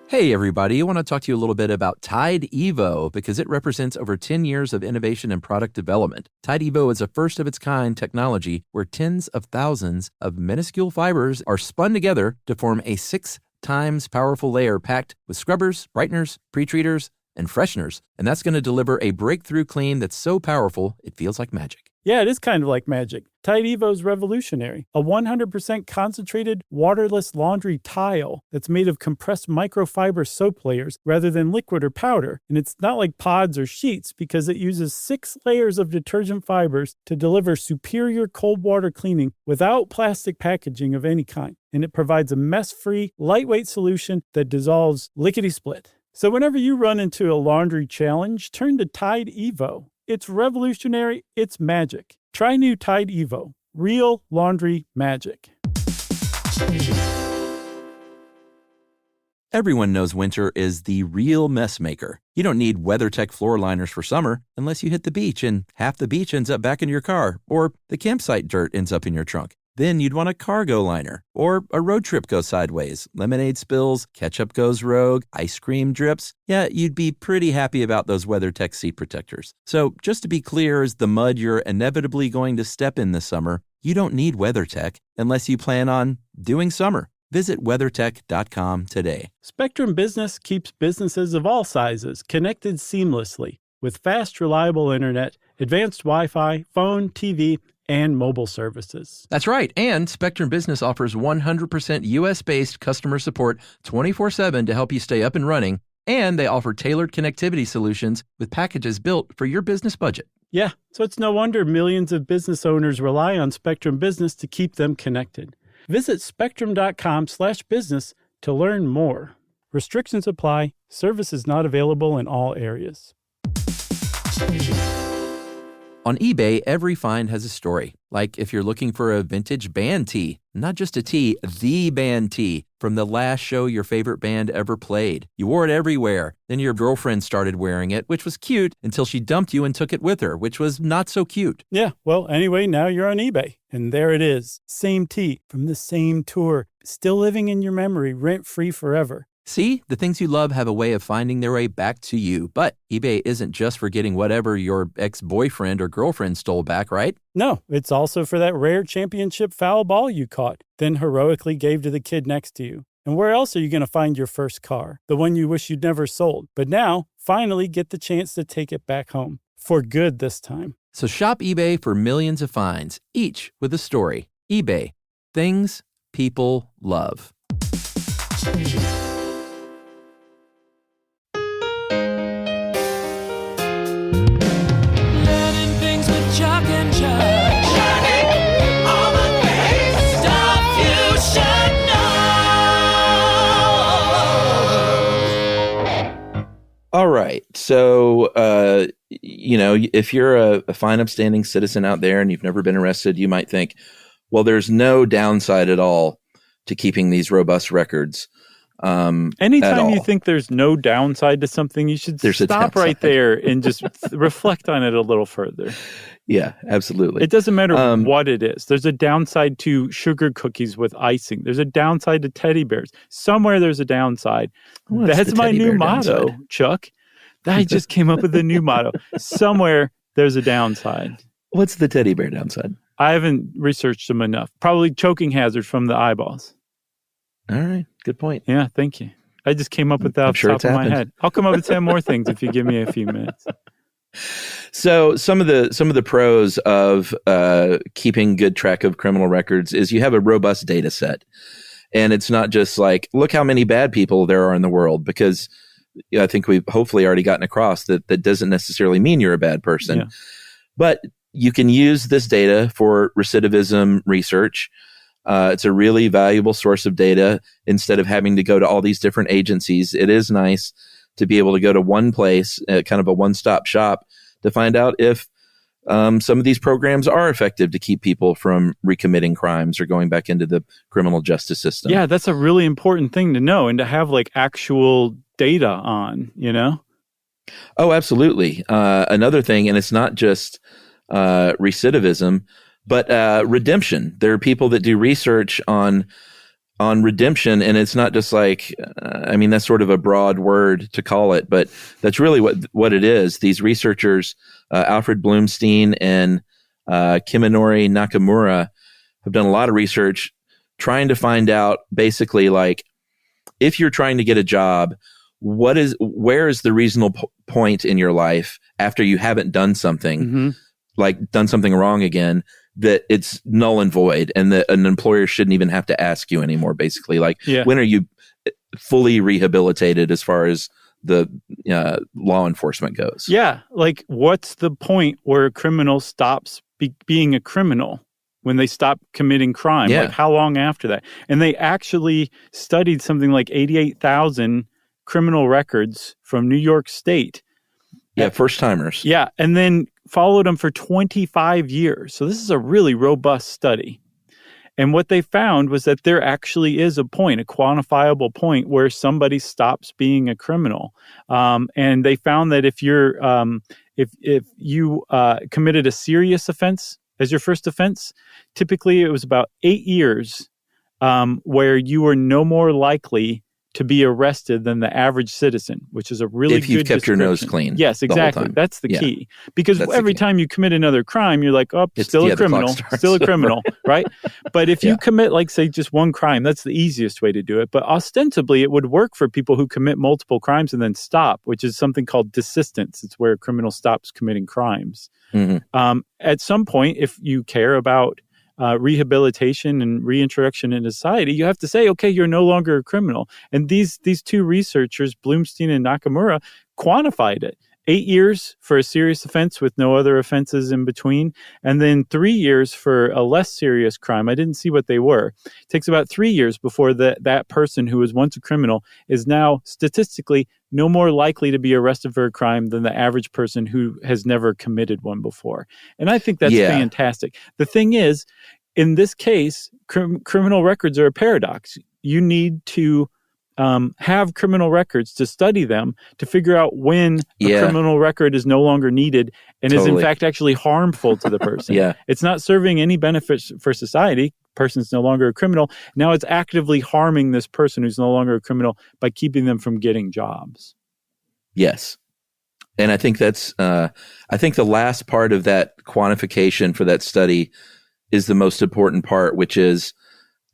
Hey, everybody. I want to talk to you a little bit about Tide Evo because it represents over 10 years of innovation and product development. Tide Evo is a first-of-its-kind technology where tens of thousands of minuscule fibers are spun together to form a 6 times powerful layer packed with scrubbers, brighteners, pre-treaters, and fresheners. And that's going to deliver a breakthrough clean that's so powerful, it feels like magic. Yeah, it is kind of like magic. Tide Evo is revolutionary. A 100% concentrated, waterless laundry tile that's made of compressed microfiber soap layers rather than liquid or powder. And it's not like pods or sheets because it uses 6 layers of detergent fibers to deliver superior cold water cleaning without plastic packaging of any kind. And it provides a mess-free, lightweight solution that dissolves lickety-split. So whenever you run into a laundry challenge, turn to Tide Evo. It's revolutionary. It's magic. Try new Tide Evo. Real laundry magic. Everyone knows winter is the real mess maker. You don't need WeatherTech floor liners for summer unless you hit the beach and half the beach ends up back in your car, or the campsite dirt ends up in your trunk. Then you'd want a cargo liner, or a road trip goes sideways, lemonade spills, ketchup goes rogue, ice cream drips. Yeah, you'd be pretty happy about those WeatherTech seat protectors. So just to be clear, as the mud you're inevitably going to step in this summer, you don't need WeatherTech unless you plan on doing summer. Visit WeatherTech.com today. Spectrum Business keeps businesses of all sizes connected seamlessly with fast, reliable internet, advanced Wi-Fi, phone, TV, and mobile services. That's right. And Spectrum Business offers 100% U.S.-based customer support 24/7 to help you stay up and running. And they offer tailored connectivity solutions with packages built for your business budget. Yeah, so it's no wonder millions of business owners rely on Spectrum Business to keep them connected. Visit spectrum.com/business to learn more. Restrictions apply. Services not available in all areas. On eBay, every find has a story. Like if you're looking for a vintage band tee, not just a tee, the band tee from the last show your favorite band ever played. You wore it everywhere. Then your girlfriend started wearing it, which was cute until she dumped you and took it with her, which was not so cute. Yeah, well, anyway, now you're on eBay. And there it is. Same tee from the same tour. Still living in your memory, rent-free forever. See, the things you love have a way of finding their way back to you. But eBay isn't just for getting whatever your ex-boyfriend or girlfriend stole back, right? No, it's also for that rare championship foul ball you caught, then heroically gave to the kid next to you. And where else are you going to find your first car? The one you wish you'd never sold. But now, finally get the chance to take it back home. For good this time. So shop eBay for millions of finds, each with a story. eBay. Things people love. All right. So, if you're a fine, upstanding citizen out there and you've never been arrested, you might think, well, there's no downside at all to keeping these robust records. Anytime you think there's no downside to something, you should stop right there and just reflect on it a little further. Yeah, absolutely. It doesn't matter what it is. There's a downside to sugar cookies with icing. There's a downside to teddy bears. Somewhere there's a downside. That's my new motto, downside? Chuck. I just came up with a new motto. Somewhere there's a downside. What's the teddy bear downside? I haven't researched them enough. Probably choking hazard from the eyeballs. All right. Good point. Yeah, thank you. I just came up with that off the top of my head. I'll come up with 10 more things if you give me a few minutes. So some of the pros of keeping good track of criminal records is you have a robust data set. And it's not just like, look how many bad people there are in the world, because I think we've hopefully already gotten across that doesn't necessarily mean you're a bad person. Yeah. But you can use this data for recidivism research. It's a really valuable source of data. Instead of having to go to all these different agencies, it is nice to be able to go to one place, kind of a one-stop shop, to find out if some of these programs are effective to keep people from recommitting crimes or going back into the criminal justice system. Yeah, that's a really important thing to know and to have like actual data on, you know? Oh, absolutely. Another thing, and it's not just recidivism, but redemption. There are people that do research on redemption, and it's not just like, I mean, that's sort of a broad word to call it, but that's really what it is. These researchers, Alfred Bloomstein and Kiminori Nakamura, have done a lot of research trying to find out basically like, if you're trying to get a job, where is the reasonable point in your life after you haven't done something, like done something wrong again, that it's null and void, and that an employer shouldn't even have to ask you anymore, basically. Like, when are you fully rehabilitated as far as the law enforcement goes? Yeah. Like, what's the point where a criminal stops being a criminal, when they stop committing crime? Yeah. Like, how long after that? And they actually studied something like 88,000 criminal records from New York State. Yeah, first-timers. Yeah, and then followed them for 25 years. So this is a really robust study. And what they found was that there actually is a point, a quantifiable point, where somebody stops being a criminal. And they found that if you committed a serious offense as your first offense, typically it was about 8 years where you were no more likely to be arrested than the average citizen, which is a really good if you've kept your nose clean. Yes, exactly. That's the key. Because every time you commit another crime, you're like, oh, still a criminal, right? But if you commit, like, say, just one crime, that's the easiest way to do it. But ostensibly, it would work for people who commit multiple crimes and then stop, which is something called desistance. It's where a criminal stops committing crimes. At some point, if you care about rehabilitation and reintroduction into society, you have to say, okay, you're no longer a criminal. And these two researchers, Bloomstein and Nakamura, quantified it. 8 years for a serious offense with no other offenses in between, and then 3 years for a less serious crime. I didn't see what they were. It takes about 3 years before that person who was once a criminal is now statistically no more likely to be arrested for a crime than the average person who has never committed one before. And I think that's fantastic. The thing is, in this case, criminal records are a paradox. You need to have criminal records to study them to figure out when a criminal record is no longer needed and is in fact actually harmful to the person. It's not serving any benefits for society. Person's no longer a criminal. Now it's actively harming this person who's no longer a criminal by keeping them from getting jobs. Yes. And I think that's, I think the last part of that quantification for that study is the most important part, which is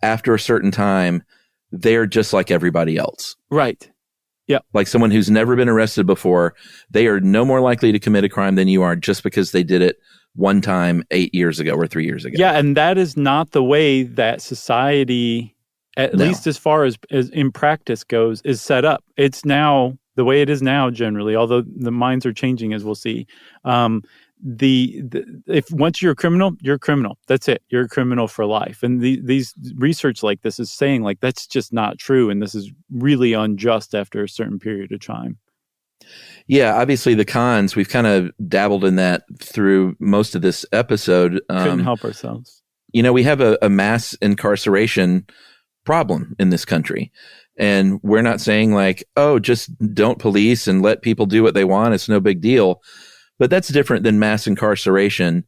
after a certain time, they're just like everybody else. Right. Yeah. Like someone who's never been arrested before, they are no more likely to commit a crime than you are just because they did it one time 8 years ago or 3 years ago. Yeah. And that is not the way that society, at least as far as in practice goes, is set up. It's now the way it is now generally, although the minds are changing, as we'll see. If once you're a criminal, you're a criminal. That's it. You're a criminal for life. And these research like this is saying like that's just not true, and this is really unjust after a certain period of time. Yeah, obviously the cons, we've kind of dabbled in that through most of this episode. Couldn't help ourselves. You know, we have a mass incarceration problem in this country. And we're not saying like, oh, just don't police and let people do what they want. It's no big deal. But that's different than mass incarceration.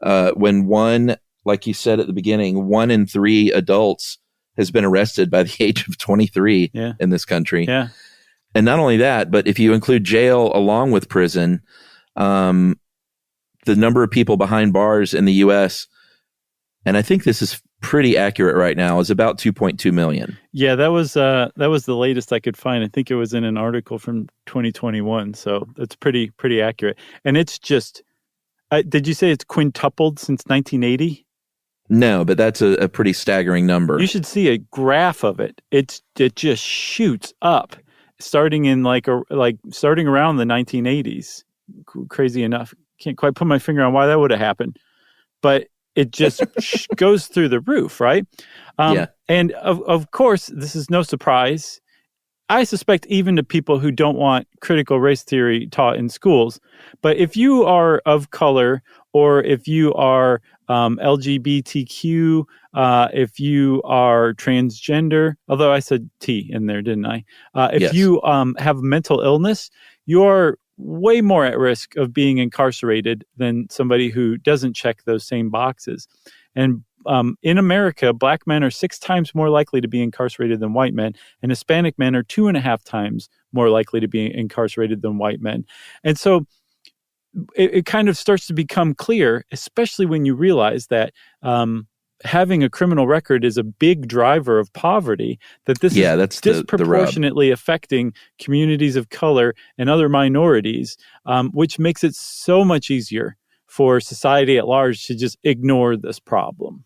When one, like you said at the beginning, 1 in 3 adults has been arrested by the age of 23 in this country. Yeah. And not only that, but if you include jail along with prison, the number of people behind bars in the U.S., and I think this is pretty accurate right now, is about 2.2 million. Yeah, that was the latest I could find. I think it was in an article from 2021. So that's pretty accurate. And it's just, did you say it's quintupled since 1980? No, but that's a pretty staggering number. You should see a graph of it. It just shoots up, starting in starting around the 1980s. Crazy enough, can't quite put my finger on why that would have happened, but it just goes through the roof, right? And of course, this is no surprise. I suspect even to people who don't want critical race theory taught in schools, but if you are of color or if you are LGBTQ, if you are transgender, although I said T in there, didn't I? If you have mental illness, you're way more at risk of being incarcerated than somebody who doesn't check those same boxes. And in America, black men are 6 times more likely to be incarcerated than white men, and Hispanic men are 2.5 times more likely to be incarcerated than white men. And so it kind of starts to become clear, especially when you realize that having a criminal record is a big driver of poverty, that this is that's disproportionately affecting communities of color and other minorities, which makes it so much easier for society at large to just ignore this problem.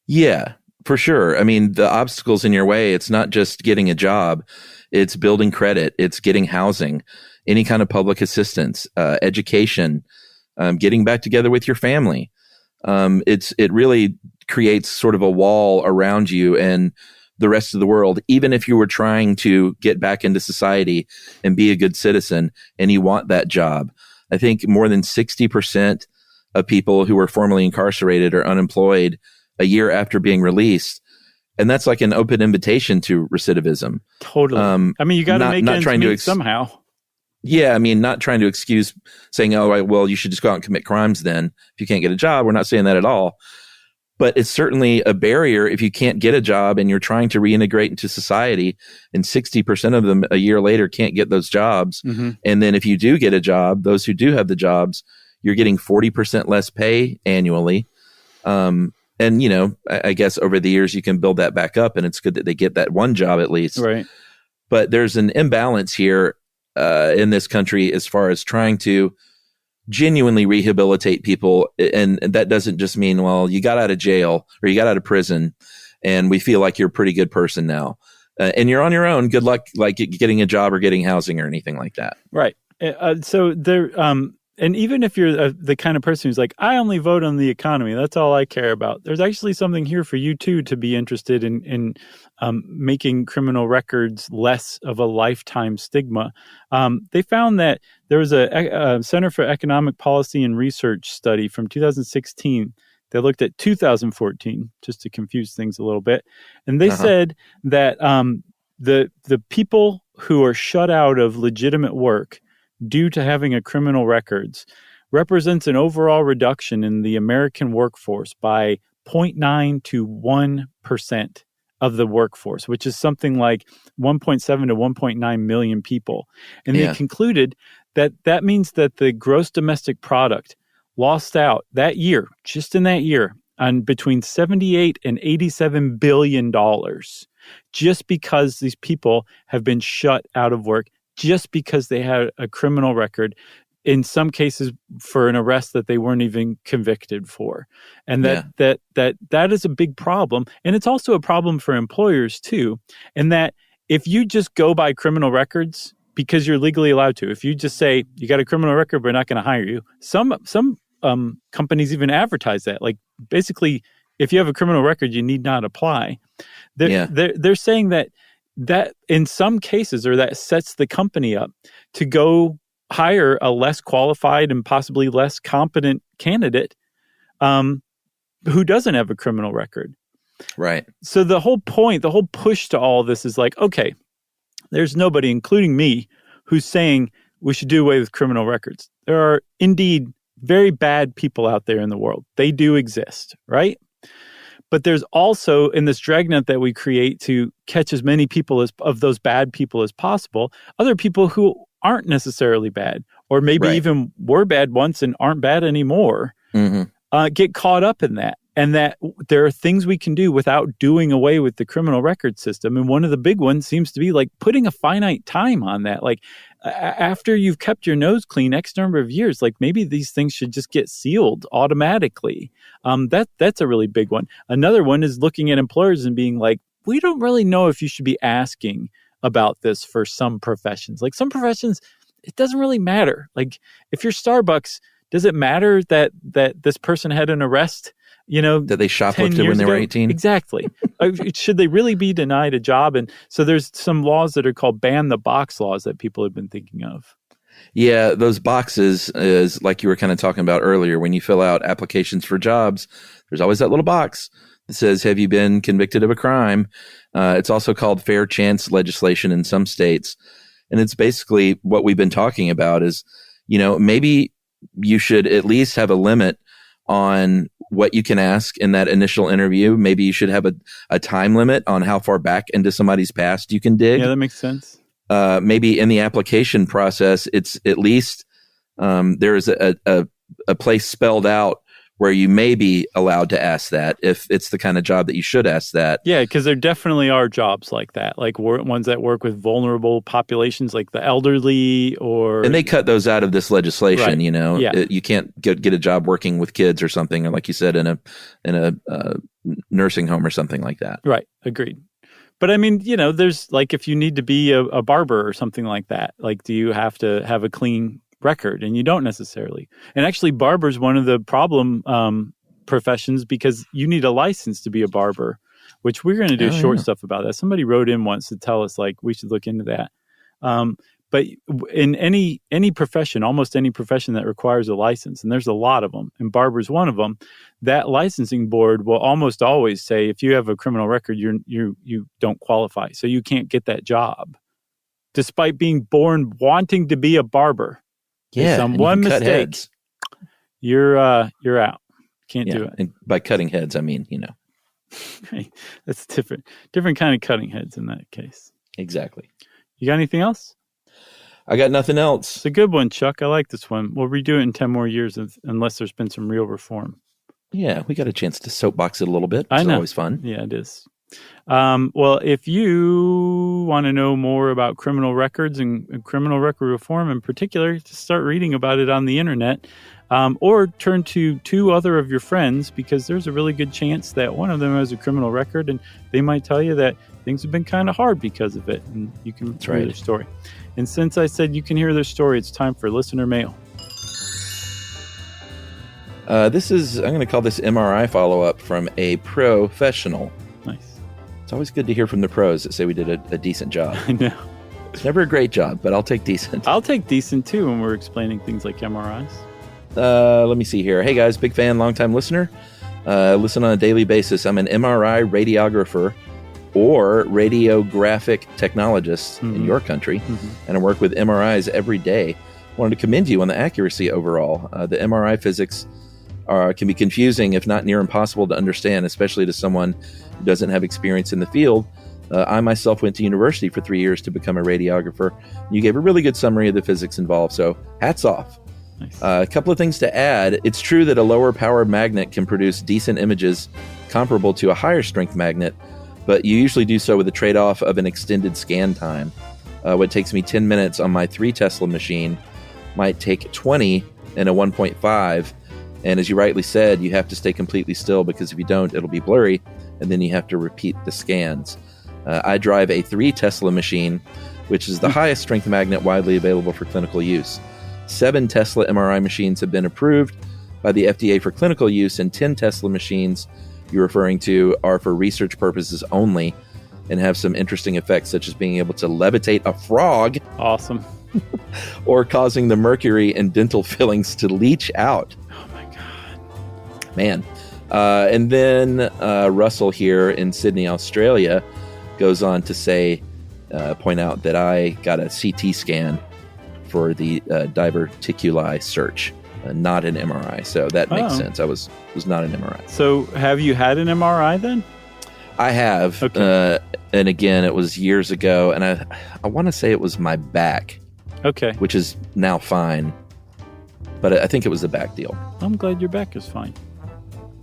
Yeah, for sure. I mean, the obstacles in your way, it's not just getting a job, it's building credit, it's getting housing, any kind of public assistance, education, getting back together with your family. It really creates sort of a wall around you and the rest of the world, even if you were trying to get back into society and be a good citizen and you want that job. I think more than 60% of people who were formerly incarcerated are unemployed a year after being released. And that's like an open invitation to recidivism. Totally. I mean, you got to make ends meet somehow. Yeah, I mean, not trying to excuse saying, oh, right, well, you should just go out and commit crimes then if you can't get a job. We're not saying that at all. But it's certainly a barrier if you can't get a job and you're trying to reintegrate into society, and 60% of them a year later can't get those jobs. Mm-hmm. And then if you do get a job, those who do have the jobs, you're getting 40% less pay annually. And, you know, I guess over the years you can build that back up, and it's good that they get that one job at least. Right. But there's an imbalance here in this country as far as trying to genuinely rehabilitate people. And that doesn't just mean, well, you got out of jail or you got out of prison and we feel like you're a pretty good person now. And you're on your own. Good luck, like getting a job or getting housing or anything like that. Right. So there, and even if you're the kind of person who's like, I only vote on the economy, that's all I care about, there's actually something here for you too to be interested in making criminal records less of a lifetime stigma. They found that there was a Center for Economic Policy and Research study from 2016. They looked at 2014, just to confuse things a little bit. And they said that the people who are shut out of legitimate work due to having a criminal records represents an overall reduction in the American workforce by 0.9 to 1% of the workforce, which is something like 1.7 to 1.9 million people. And they concluded that that means that the gross domestic product lost out that year, just in that year, on between $78 and $87 billion, just because these people have been shut out of work, just because they had a criminal record, in some cases for an arrest that they weren't even convicted for. And that is a big problem. And it's also a problem for employers too. And that if you just go by criminal records because you're legally allowed to, if you just say you got a criminal record, we're not going to hire you. Some companies even advertise that. Like basically, if you have a criminal record, you need not apply. They're saying that in some cases, or that sets the company up to go hire a less qualified and possibly less competent candidate who doesn't have a criminal record. Right. So the whole push to all this is like, okay, there's nobody, including me, who's saying we should do away with criminal records. There are indeed very bad people out there in the world. They do exist, right? But there's also, in this dragnet that we create to catch as many people of those bad people as possible, other people who aren't necessarily bad, or maybe even were bad once and aren't bad anymore, get caught up in that. And that there are things we can do without doing away with the criminal record system. And one of the big ones seems to be like putting a finite time on that. Like after you've kept your nose clean X number of years, like maybe these things should just get sealed automatically. That's a really big one. Another one is looking at employers and being like, we don't really know if you should be asking about this for some professions. Like some professions, it doesn't really matter. Like if you're Starbucks, does it matter that this person had an arrest? That they shoplifted when they were 18? Exactly. Should they really be denied a job? And so there's some laws that are called ban the box laws that people have been thinking of. Yeah, those boxes is like you were kind of talking about earlier. When you fill out applications for jobs, there's always that little box that says, have you been convicted of a crime? It's also called fair chance legislation in some states. And it's basically what we've been talking about is, maybe you should at least have a limit on what you can ask in that initial interview. Maybe you should have a time limit on how far back into somebody's past you can dig. Yeah, that makes sense. Maybe in the application process, it's at least there is a place spelled out where you may be allowed to ask that if it's the kind of job that you should ask that. Yeah, because there definitely are jobs like that, like ones that work with vulnerable populations, like the elderly, and they cut those out of this legislation. Right. Yeah. You can't get a job working with kids or something, or like you said, in a nursing home or something like that. Right. Agreed. But I mean, there's like if you need to be a barber or something like that, like do you have to have a clean record? And you don't necessarily. And actually, barber's one of the problem professions because you need a license to be a barber, which we're going to do stuff about that. Somebody wrote in once to tell us like we should look into that. But in any profession, almost any profession that requires a license, and there's a lot of them, and barber's one of them, that licensing board will almost always say if you have a criminal record, you don't qualify, so you can't get that job, despite being born wanting to be a barber. Yeah, one mistake, heads. You're out. Can't do it. And by cutting heads, I mean that's different kind of cutting heads in that case. Exactly. You got anything else? I got nothing else. It's a good one, Chuck. I like this one. We'll redo it in 10 more years unless there's been some real reform. Yeah, we got a chance to soapbox it a little bit. I know. It's always fun. Yeah, it is. Well, if you want to know more about criminal records and criminal record reform in particular, just start reading about it on the internet, or turn to two other of your friends, because there's a really good chance that one of them has a criminal record and they might tell you that things have been kind of hard because of it, and you can hear their story. And since I said you can hear their story, it's time for listener mail. I'm going to call this MRI follow-up from a professional. Nice. It's always good to hear from the pros that say we did a decent job. I know. It's never a great job, but I'll take decent. I'll take decent, too, when we're explaining things like MRIs. Let me see here. Hey, guys, big fan, long-time listener. Listen on a daily basis. I'm an MRI radiographer or radiographic technologist in your country, and I work with MRIs every day. Wanted to commend you on the accuracy overall. The MRI physics can be confusing, if not near impossible to understand, especially to someone who doesn't have experience in the field. I myself went to university for 3 years to become a radiographer. You gave a really good summary of the physics involved, so hats off. Nice. A couple of things to add. It's true that a lower power magnet can produce decent images comparable to a higher strength magnet, but you usually do so with a trade-off of an extended scan time. What takes me 10 minutes on my 3 Tesla machine might take 20 in a 1.5. And as you rightly said, you have to stay completely still, because if you don't, it'll be blurry, and then you have to repeat the scans. I drive a 3 Tesla machine, which is the highest strength magnet widely available for clinical use. 7 Tesla MRI machines have been approved by the FDA for clinical use, and 10 Tesla machines you're referring to are for research purposes only and have some interesting effects, such as being able to levitate a frog. Awesome. Or causing the mercury and dental fillings to leach out. Oh, my God. Man. And then Russell here in Sydney, Australia, goes on to say, point out that I got a CT scan for the diverticuli search, not an MRI. So that makes sense. I was not an MRI. So have you had an MRI then? I have. Okay. And again, it was years ago. And I want to say it was my back. Okay. Which is now fine. But I think it was the back deal. I'm glad your back is fine.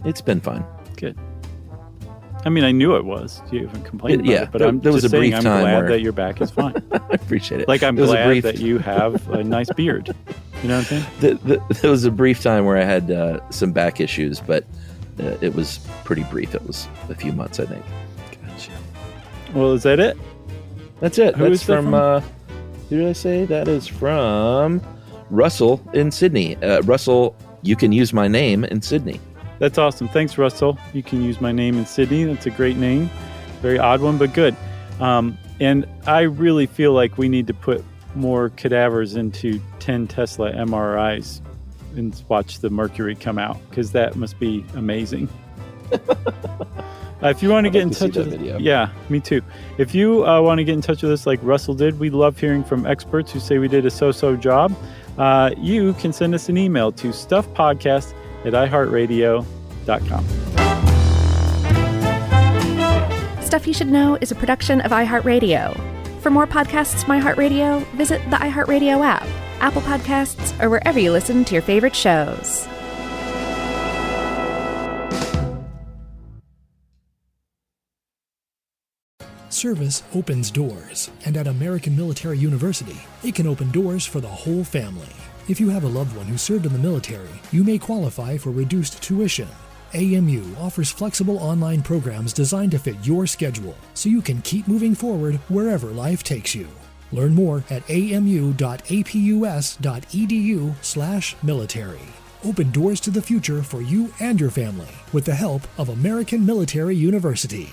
It's been fine. Good. I mean, I knew it was. You haven't complained about it, but I'm there was just a brief saying I'm time glad where... that your back is fine. I appreciate it. Like I'm glad that you have a nice beard. You know what I'm saying? There was a brief time where I had some back issues, but it was pretty brief. It was a few months, I think. Gotcha. Well, is that it? That's it. That's from who did I say? That is from Russell in Sydney. Russell, you can use my name in Sydney. That's awesome. Thanks, Russell. You can use my name in Sydney. That's a great name. Very odd one, but good. And I really feel like we need to put more cadavers into 10 Tesla MRIs and watch the mercury come out, because that must be amazing. If you want to get in touch with us, yeah, me too. If you want to get in touch with us like Russell did, we love hearing from experts who say we did a so-so job. You can send us an email to stuffpodcast@iheartradio.com. Stuff You Should Know is a production of iHeartRadio. For more podcasts from iHeartRadio, visit the iHeartRadio app, Apple Podcasts, or wherever you listen to your favorite shows. Service opens doors, and at American Military University, it can open doors for the whole family. If you have a loved one who served in the military, you may qualify for reduced tuition. AMU offers flexible online programs designed to fit your schedule, so you can keep moving forward wherever life takes you. Learn more at amu.apus.edu/military. Open doors to the future for you and your family with the help of American Military University.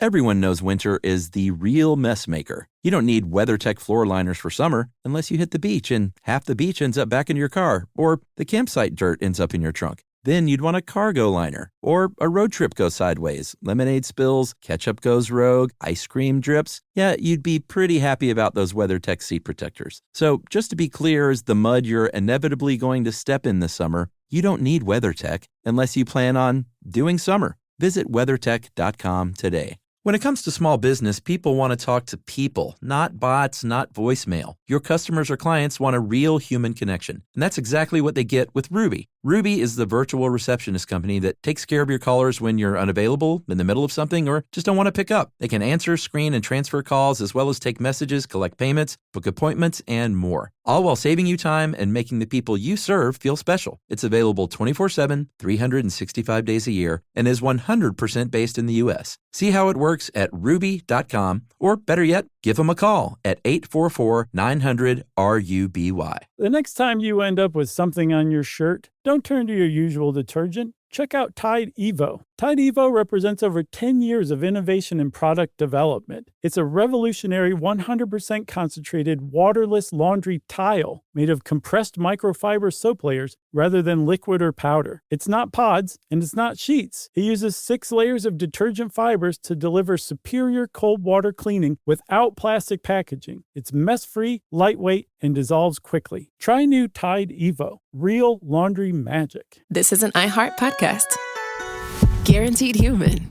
Everyone knows winter is the real mess maker. You don't need WeatherTech floor liners for summer unless you hit the beach and half the beach ends up back in your car, or the campsite dirt ends up in your trunk. Then you'd want a cargo liner, or a road trip goes sideways, lemonade spills, ketchup goes rogue, ice cream drips. Yeah, you'd be pretty happy about those WeatherTech seat protectors. So just to be clear, as the mud you're inevitably going to step in this summer, you don't need WeatherTech unless you plan on doing summer. Visit WeatherTech.com today. When it comes to small business, people want to talk to people, not bots, not voicemail. Your customers or clients want a real human connection, and that's exactly what they get with Ruby. Ruby is the virtual receptionist company that takes care of your callers when you're unavailable, in the middle of something, or just don't want to pick up. They can answer, screen, and transfer calls, as well as take messages, collect payments, book appointments, and more. All while saving you time and making the people you serve feel special. It's available 24/7, 365 days a year, and is 100% based in the U.S. See how it works at ruby.com, or better yet, give them a call at 844-900-RUBY. The next time you end up with something on your shirt, don't turn to your usual detergent. Check out Tide Evo. Tide Evo represents over 10 years of innovation in product development. It's a revolutionary 100% concentrated waterless laundry tile made of compressed microfiber soap layers rather than liquid or powder. It's not pods and it's not sheets. It uses 6 layers of detergent fibers to deliver superior cold water cleaning without plastic packaging. It's mess-free, lightweight, and dissolves quickly. Try new Tide Evo. Real laundry magic. This is an iHeart podcast. Guaranteed Human.